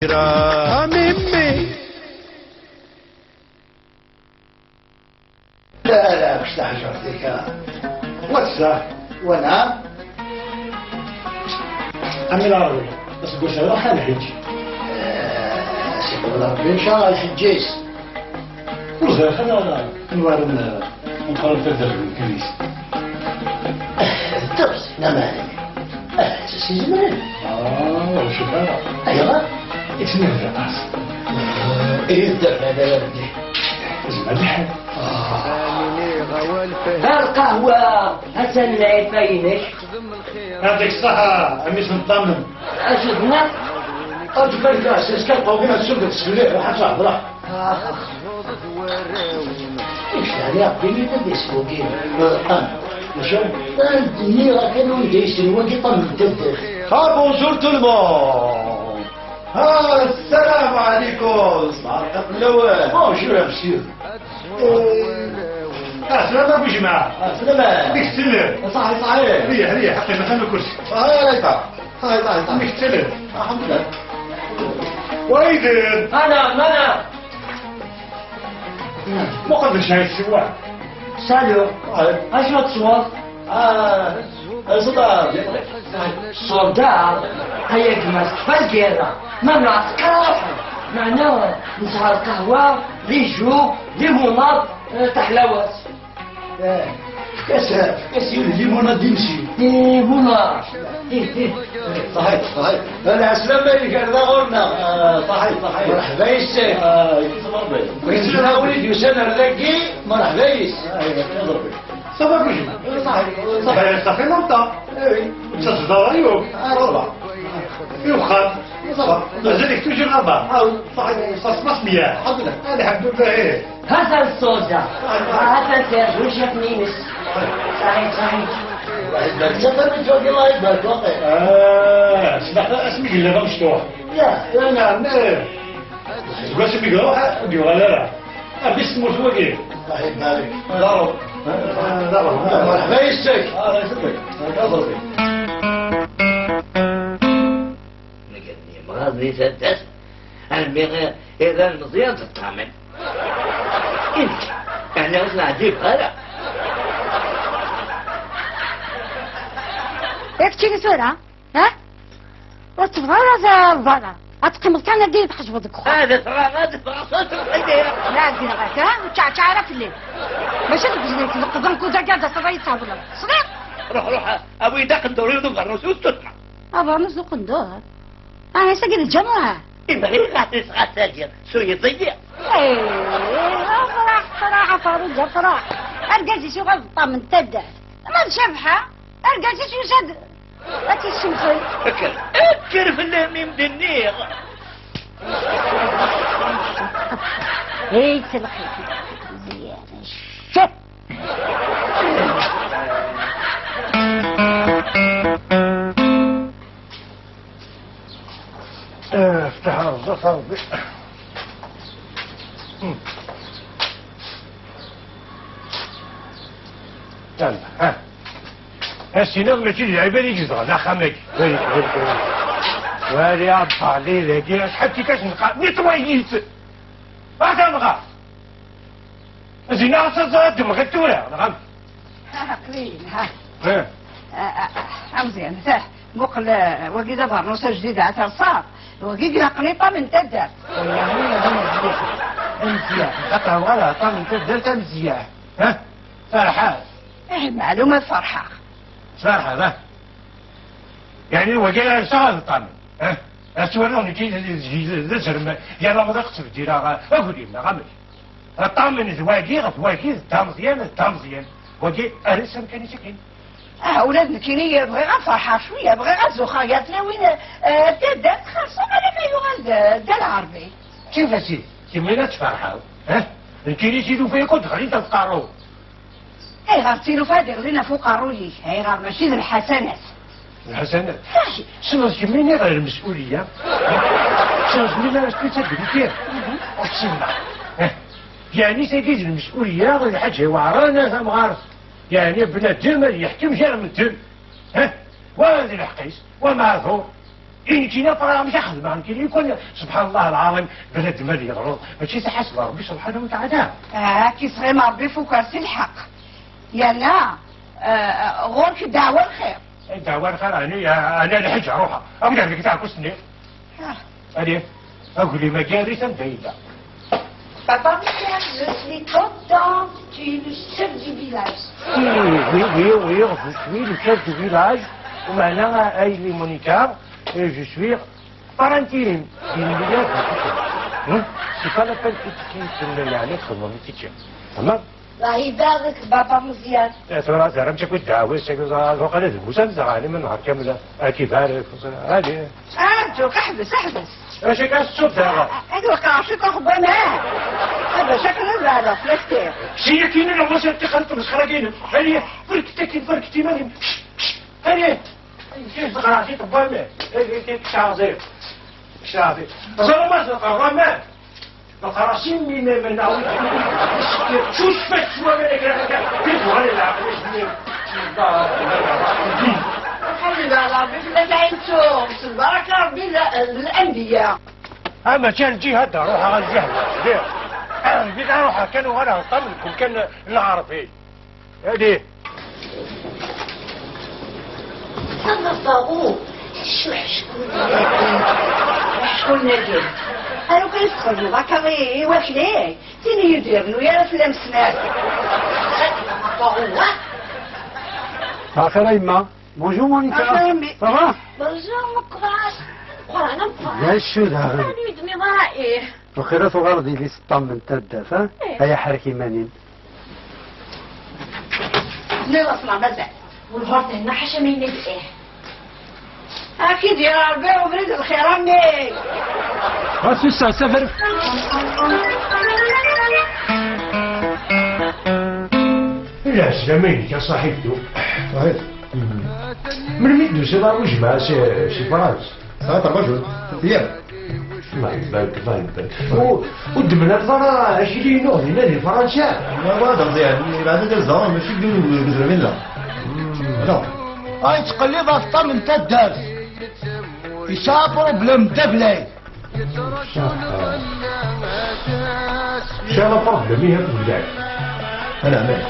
ميمي لا مش تحجرتك واتسا وانا عمي العربي بس قول شو راح الحج سيقول ربي ان شاء الله الحجيس وزير خلينا انوار من نقرب تدرج من الكنيسة الدرس لا مانع سي زمان وشو هذا ايوه اسمه الرقاص ايه الدرس هذا يا ودي زمان الحج القهوة حسن العفاينش يعطيك الصحة عمي سلطان أشدنا اجبر اساس كان قومنا السلطه تسليه واحد صاحب راه ايش يعني عطيني تدي سوقين وشو الدنيا راه كانوا يديسوا وكي طن تدخل بونجور تو المون السلام عليكم صباح الخير الاول بونجور يا مسيو سلامة بجماعة سلامة ديك السلم صحيح صحيح ريح حقي مثلا الكرسي هاي طيب ديك السلم الحمد لله ويدير أنا مقدش هاي السواق سالو أشرط صوت صدار صداع هيك مسك فالجيرة ممنوع كافر معناه نسهر قهوة ليجو ليمونات تحلوس كاس الليمونة ديمشي ليمونات صحيح انا اسلام اللي كان غورنا صحيح مرحبا يسير كنت انا وليد يسنى الرقي مرحبا يسير صبر بجماعة صحيح صافي لونطا تصدر أيوب يوخر مازالك توجي الأربعة صحيح صاص مياه الحمد لله الحمد لله إيه هذا الصودا هذا سيرجو شكنينس صحيح سفر من فوق الله يبارك وقت سمعت اسمك اللي غا مشطوح يا نعم تقول اسمك روح ديو غلالة بس موسوقي صحيح مالك ضرب مرحبا يسير مغازي سدس المغير إذا المزيان تطعمل انت احنا وصل عجيب هلا ياك تشيني سورة ها وتفضل زالبانا اتقمت كان دير بحجبتك خو هذا ترى غادي بغصوت الحديرة لا دير غاك ها وتشعر في الليل باش نبجلك القدم كودا قاعدة صغير تابلا صغير روح ابوي داق الدور يردو غرنسوس تسمع ابا نسوق ندور انا ساقي الجمعة إبغي غادي تسغى ساجر شو يضيع ايه فرح فاروجة فرح ارقاجي شو غلطة من تدع ما نشبحة ارقاجي شو شد اتي الشمخي اكر في اللي مدنيغ ايه تلخي زيادة شف افتح الزفر يلا ها السينما اللي تيجي عبالي يجزغ لا خمك واري عبا ليلة دي حتى كاش نقع نتويت هذا نغا زينا عصا دمغ التورا نغم قليل ها مزيان مقل وقيد برنوسة جديدة عترصار وقيد قنيطة من تدر مزيان قطع ولا طن تدر مزيان ها فرحات ايه معلومة فرحة فرحة ذا يعني وقيل شغل طن ها أسوالون كي زرم يلا ما تقصف ديرا أقول لنا غمش الطامن زواجي التامزيان وقيل أرسم كان يسكن أولاد كيني يبغي غير فرحة شوية يبغي غير زخايات وين تدر خاصة على ما يغال دا العربي كيف أسير كمينة فرحة ها الكيني سيدو فيه كنت خلينا تفقارو ايه غارتينو فادي غلينا فوق الروجي ايه غار ماشي الحسنات الحسنات شنو كمينة غير المسؤولية شنو كمينة رسبيتابيليتي أحسننا يعني سيدي المسؤولية غير حاجة وعرانا ثم غارس يعني بنادم يحكم جرم الدم ها وهذه الحقيس ومعذور يجينا فرا مش ياخذ ما يمكن يكون سبحان الله العظيم بلد مالي يغرض ماشي تحسب ربي سبحانه وتعالى. كي صغير ما ربي فوق راسي الحق يلا غورك الدعوة الخير. الدعوة الخير أنا الحج أروحها أبدا لك تاع كسني. أدي أقول لي مجالس بعيدة. Papa Michel, je suis contente, tu es le chef du village. Oui, je suis le chef du village. ومعناها أي لي مونيكار je suis parentine d'une village. C'est pas la peine que tu يعني تخدم تيجي. تمام؟ الله يبارك بابا مزيان. ترى زعما مشى كنت دعوة وقال هذا المسلسل غادي من نهار كامل كيف عارف هذه. دوك احبس. اش كاع الصوت هذا؟ هذا كاشي تاخذ معاه. هذا شكل هذا فلسطين. شي كاين لو واش تخلط مسخرين. هذه فركتي مالي. هذه كيف غادي تبان كيف شاطر. زعما زعما القراصين من نعاود شو شفت شو كيف غادي العقل خلي بالك بلا عينتو تبارك ربي الانبياء. اما كان جي هذا روح غنجي بديت اروح كانوا انا نطمنكم كان نعرف ايه هذه صنفاغو شكون نادي انا كنسخدو هكا غير واكليه تيني يدير له يا فلان سنات آخر يما بونجور مونيكا صافا بونجور مكراس قرانا مكراس يا الشود هذا انا يدمي ضائع وخيرات غردي اللي سطام من تدف ها هيا حركي مانين لا اصلا مازال والفرد هنا حاشا ما ينبئه اكيد يا ربي وبريد الخير امي راسو الساعة سفر لا سلامينك يا صاحبتو صحيح. من ميدو سبا وجمع سي فرنسا صحيح الرجل ديالك. الله يبارك ودمنا الفرا 20 نوع هنا لفرنسا. هذا مزيان بعد ندير الزهر ماشي بدون بزرمين لا. لا. هاي تقلب أفطر من تدرس يسا بروبلم دبلي شالا بروبلم هي في البلاد. أنا مالك.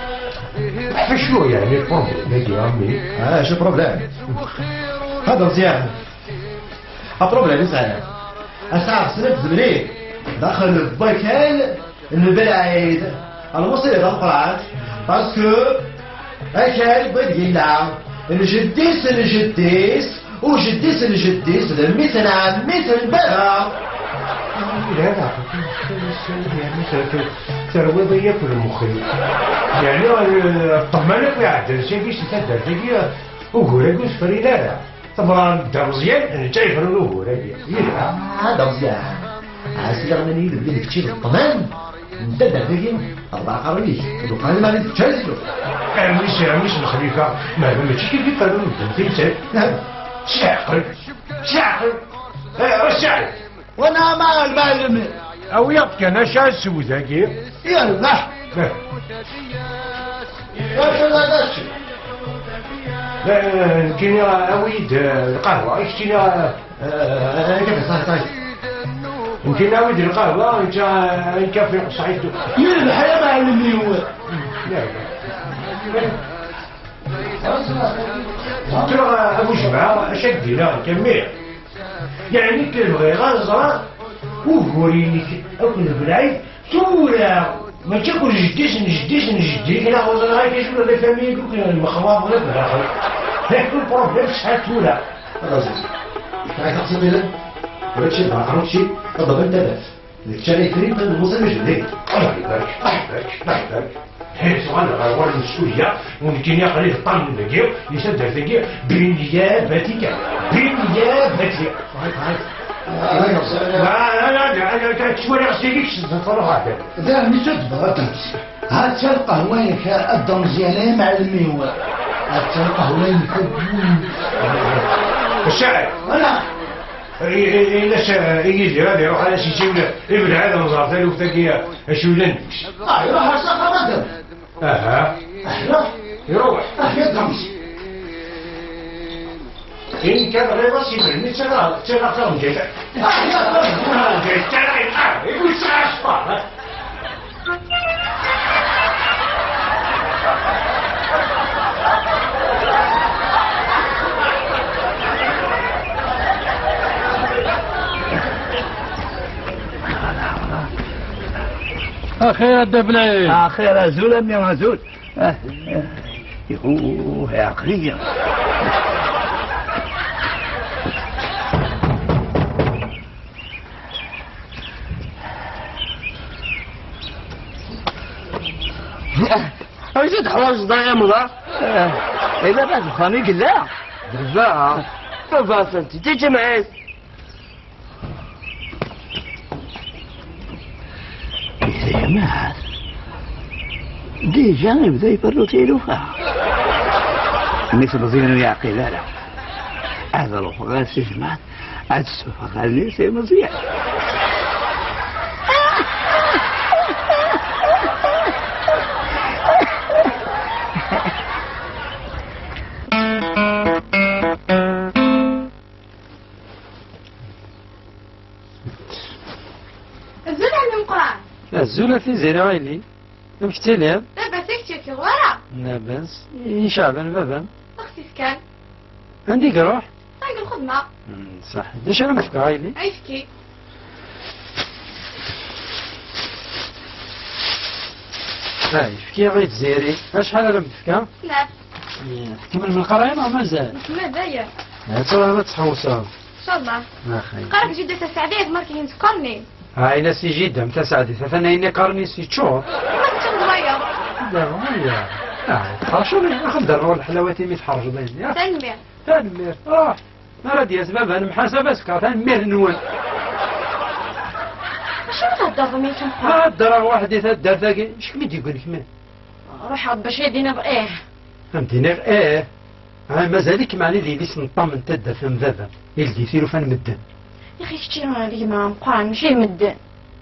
فشنو يعني البروبلم هيك يا عمي؟ شو بروبليم؟ هذا مزيان. البروبليم يسعى. أسعى سنة زمني داخل البايكال البلعيد المصير القرعات باسكو أكل بدي يلعب الجديس وجديس مثل عام مثل بلا. لا يعني ترويض ياكل المخيم يعني الطمانة في عدل شيء فيش تدر تجي وقولك وسفري لا طبعا ده مزيان انا جاي فرنو وقولك هذا مزيان عاسي رغمني بدي كتير الطمان ندر تجي 4 قرنيش وقال ما نتجازلو مش الخليفة ما ماشي كيف فرنو تمثيل شاعر الشاعر وانا مع المعلم او يبقى انا شاعر سوزاكي يلا كاين اويد القهوة اشتينا كيف صحيح يمكن اويد القهوة انت في صحيحته يلا يا معلمي هو ترى ابو جمعة اشد لا كمية يعني كنبغي غنزرة وقوليني اكل بالعيد سورة ما تاكل جديس كنا غنزرة هاي كيشوف لا فامي يقول المخواب ولا بالاخر لكن البروبليم شحال سورة رجل تعال تقسم لنا وهادشي ما عرفتش طب انت باش الشارع كريم كان الموسم جديد الله يبارك هي سؤال غير المسؤولية ممكن يقري الطن من دقيق يسدر دقيق بنيابتك لا شوية غسيليكش تنطلع هذا ذا نسد بغتمس هاد القهوة كأدم زيانة معلمي هو هاد القهوة كبون الشاعر أنا إلاش يجي هذا يروح على شي ولا ابن هذا نزار ثاني وفتاكي شو لندش يروح على السفر بدل اها يروح يروح يدرمس إن كان غير راسي مني تغرق تغرق جيتا يقول ساعة أخير الدبلي اخيرا زول امي وزول يهو يا عقلية أجد حواج ضايع مضى اذا بعد الخامي قلا لا فاصلتي تيجي معي يا جماعة ديجا يبدا يبرو تيلوها مثل ظنوا يا قلالة هذا روح غاس يا جماعة عاد السوفة خليه سي مزيان الزول عندهم قرآن الزولة في زينة ويلي مكتلب دابا سكتي كي غورا لاباس إن شاء الله بابا اختي سكان عندي قروح طايق الخدمة صح ليش أنا مفكر عيلي عيفكي شايف كي غير زيري شحال أنا مفكر لا كمل من القراية ما مازال ما داير ترى ما تحوصها ان شاء الله أخي قرب جدة السعدية ماركي تذكرني هاي ناسي جدا متى سعدي ثلاثة إني قرني سي تشوف ما تشرب مية لا هيا حرشوا لي ناخذ دروا الحلاوات اللي تحرج بيني تنمير تنمير روح ما راه ديال سبب انا محاسبه سكر تنمير نون شنو غدر مين كنقرا ما الدرا واحد يتدار ذاك اش كمي يقول لك مين روح باش يدينا بايه فهمتيني ايه ها مازالك معني لي ليس نطمن تدا فهم ذا يلدي يصيروا فن مدن يا اخي شتي هذيك مع مقران ماشي مدن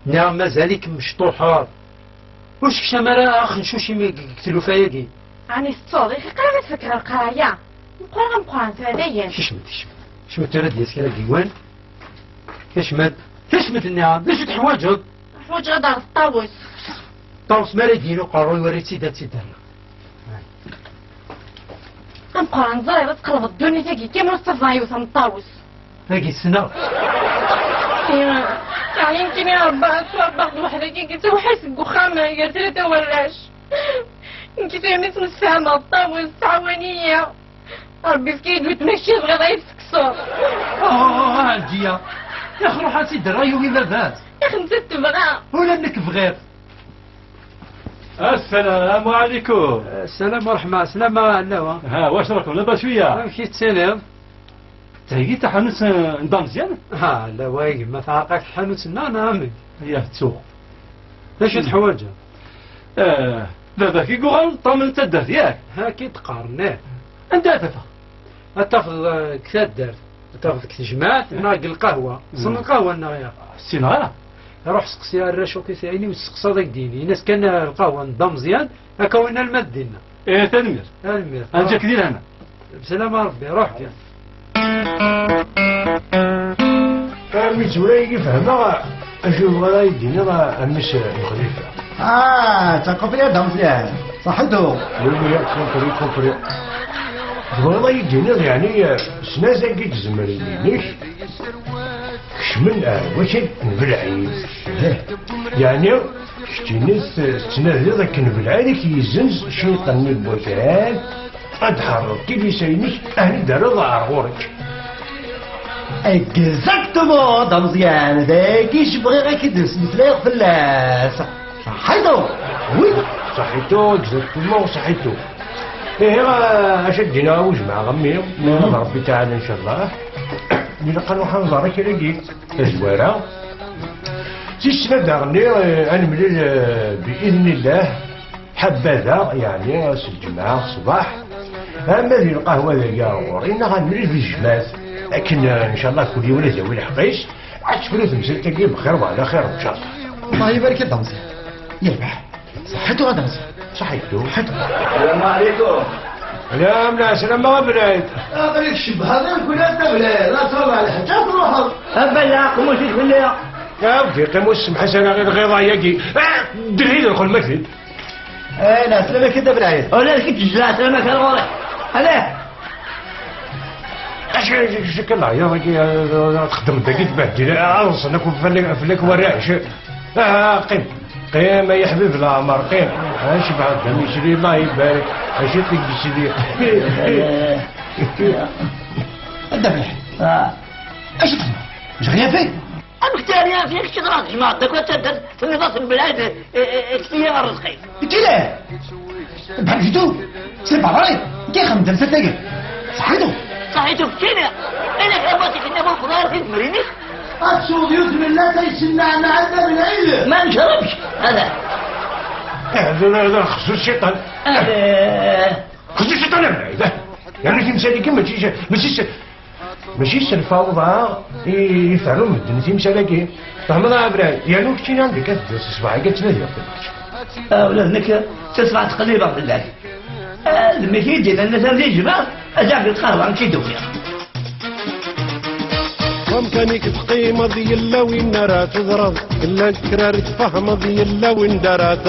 نعم مازالك مشطوحات واش كشمرا اخ نشوف شي يقتلوا فيا راني الصوت يا اخي قرا تفكر القرايه مقران ثلاثيا شمت شمت راه ديال سكره ديوان كشمت النعم ليش تحواجك حوايج غدار الطاووس طاوس ما دينو قارو يوري سيدات مقران زايد تقلب الدنيا تاكي كيما مصطفى يوث من الطاووس هاكي السنة يعني يمكن يا ربا باخد وحدة كي قلت وحس القخامة قالت لي تولاش يمكن فيها مثل السامة الطاووس التعاونية ربي فكيد وتمشي بغيض يفسكسور هادية يا اخي روح سيدي رايو وين لاباس يا اخي نسيت تبغى ولا انك بغير السلام عليكم. السلام ورحمة السلام عليكم ها واش راكم لاباس شويه؟ مشي تسلم تهيئ تحنس نظام مزيان؟ ها لا وايق ما تعرقك الحانوت انا عمي هي تسوق. اش تحواجه دابا كي قول طمن تدات ياك؟ هاكي تقارناه انت تفا. تاخذ كتدر تاخذ كتجمعات ناق القهوة صن القهوة النغيا السينارا روح سقسي الرشو كيسايني وسقسا داك ديني الناس كان القهوة نظام مزيان هكا وين المد ديالنا ايه تنمير المير انجاك دير هنا بسلامة ربي روح كان من سوراي يفهمها اشوف غلا يدينا راه امس الخليفه تنقف يا دم مزيان صحتو يا كونفري والله يدينا يعني سنازا كي تزمر يدينيش كشمن واش نبلعي يعني شتي ناس تنادي ذاك نبلعي كي يزنز شيطان البوتان ادحر كي يسينيش اهل دار ضعورك اكزاكتومون دا مزيان داكيش بغي غير كيدرس مثلا فلاس صحيتو وي صحيتو اكزاكتومون صحيتو ايه اش دينا وجمع غمي ربي تعالى ان شاء الله من قالوا حنظرك لقيت زواره تيشنا داغني نملل باذن الله حبذا يعني راس الجمعه الصباح اما ذي القهوه ذا غورينا غنملل في الجماعات لكن ان شاء الله كل يوم زاوي الحقيش عاد تكونوا تمثل تلقي بخير وعلى خير ان شاء الله الله يبارك يا مزيان يربح صحتو غدا مزيان صحيتو السلام عليكم. لا من سلام ما بلاد أبليك شبه هذا كلها بلاد لا تروح على حتى تروح أبلا قموش الفلية يا ودي قيموس محسن غير غيظة يجي دريد الخل مثل أنا سلامك كده بلاد ولا لك تجلع سلامك الغوري هلا اش شكل يا راجل تخدم دقيق بعد عرس انك فلك وراش قيم يا حبيب العمر قيم اش بعد يشري الله يبارك اش تقدر الدبلة ايش تخدم؟ مش غيابي؟ المختارية فيك شغلات جماعة داك وتدد في نظام البلاد اكتيا الرزقي انت لا بحال جدو سير بعراي كي خمدم ستاقل صحيتو صحيتو كينا انا كرباتي كنا بالخضار في مريني السود يوزم الله تيسمعنا عندنا من عيله ما نشربش هذا هذا خصو الشيطان خصو الشيطان هذا يعني في مسالي كما ماشي الفوضى يفعلوا مدن في مسالك فهمنا براد يعني كنتي عندك كتدوس صباعي كتنادي ولادنك تسمع تقليبا بالله لما كيجي لنا تنزيل جبال اجاك تقارب عن كيدو فيها وامكانك تقيم ضي اللوين نرى تضرب إلا كرار تفهم ضي اللوين درات